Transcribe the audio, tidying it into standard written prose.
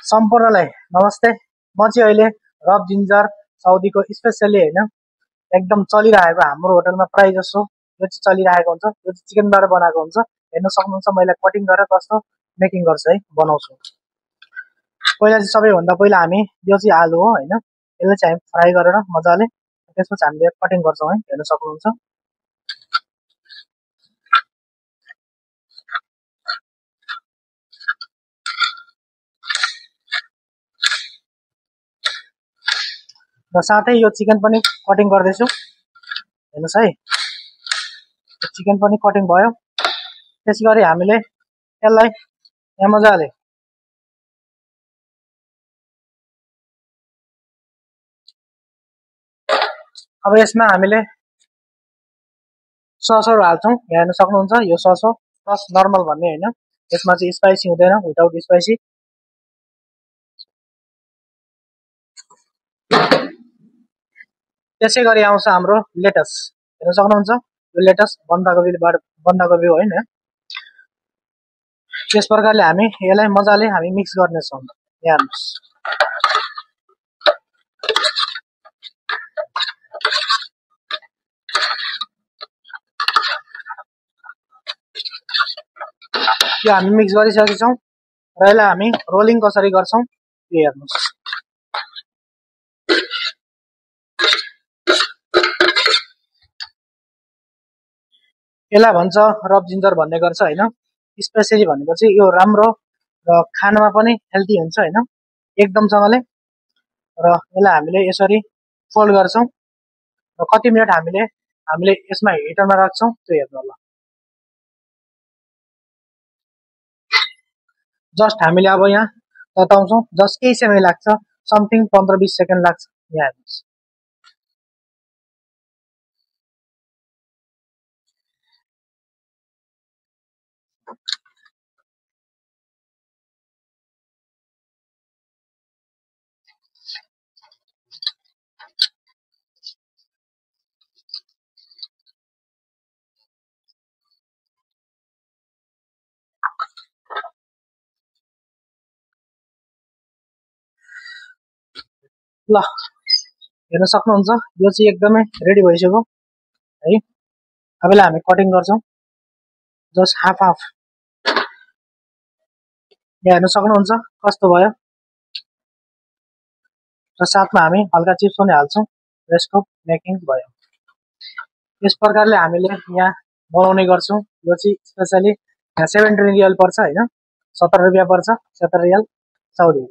सम्पूर्णलाई नमस्ते। म चाहिँ अहिले रब जिन्जर साउदीको स्पेसली हैन एकदम चलिरहेको हाम्रो होटलमा प्राय जसो यो चाहिँ चलिरहेको हुन्छ। यो चाहिँ चिकनबाट बनाएको हुन्छ। हेर्न सक्नुहुन्छ मैले कटिङ गरेर कस्तो मेकिङ गर्छु है बनाउँछु। पहिला चाहिँ सबैभन्दा पहिला हामी यो चाहिँ आलु हो हैन, यसलाई चाहिँ हामी फ्राई गरेर मजाले त्यसपछि हामीले कटिङ गर्छौं है, हेर्न सक्नुहुन्छ। र साथै यो चिकन पनि कटिङ गर्दैछु, हेर्नुस् है। चिकन पनि कटिङ भयो। त्यसैगरी हामीले यसलाई यहाँ मजाले अब यसमा हामीले ससहरु हाल्छौं, यहाँ हेर्न सक्नुहुन्छ। यो सस हो प्लस नर्मल भन्ने हैन, यसमा चाहिँ स्पाइसी हुँदैन, विदाउट स्पाइसी। त्यसैगरी आउँछ हाम्रो लेटस, हेर्न सक्नुहुन्छ। यो लेटस बन्दाकोपी हो हैन। यस प्रकारले हामी यसलाई मजाले हामी मिक्स गर्नेछौं। यहाँ हेर्नुस्, यो हामी मिक्स गरिसकेका छौं र यसलाई हामी रोलिङ कसरी गर्छौं यो हेर्नुस्। यसलाई भन्छ रब जिन्जर भन्ने गर्छ हैन। स्पेशली भनेपछि यो राम्रो र खानामा पनि हेल्दी हुन्छ हैन, एकदमसँगले। र यसलाई हामीले यसरी फोल्ड गर्छौं र कति मिनेट हामीले यसमा हिटरमा राख्छौं त्यो हेर्नु होला। जस्ट हामीले अब यहाँ तताउँछौं, जस्ट केही समय लाग्छ, समथिङ 15-20 सेकेन्ड लाग्छ। यहाँ हेर्नुस्, ल हेर्न सक्नुहुन्छ। यो चाहिँ एकदमै रेडी भइसक्यो है। अब यसलाई हामी कटिङ गर्छौं, जस्ट हाफ हाफ। यहाँ हेर्न सक्नुहुन्छ कस्तो भयो। र साथमा हामी हल्का चिप्स पनि हाल्छौं, यसको मेकिङ भयो। यस प्रकारले हामीले यहाँ बनाउने गर्छौं। यो चाहिँ स्पेशली यहाँ 70 रियल पर्छ हैन, 17 रुपैयाँ पर्छ, 70 रियल साउदी।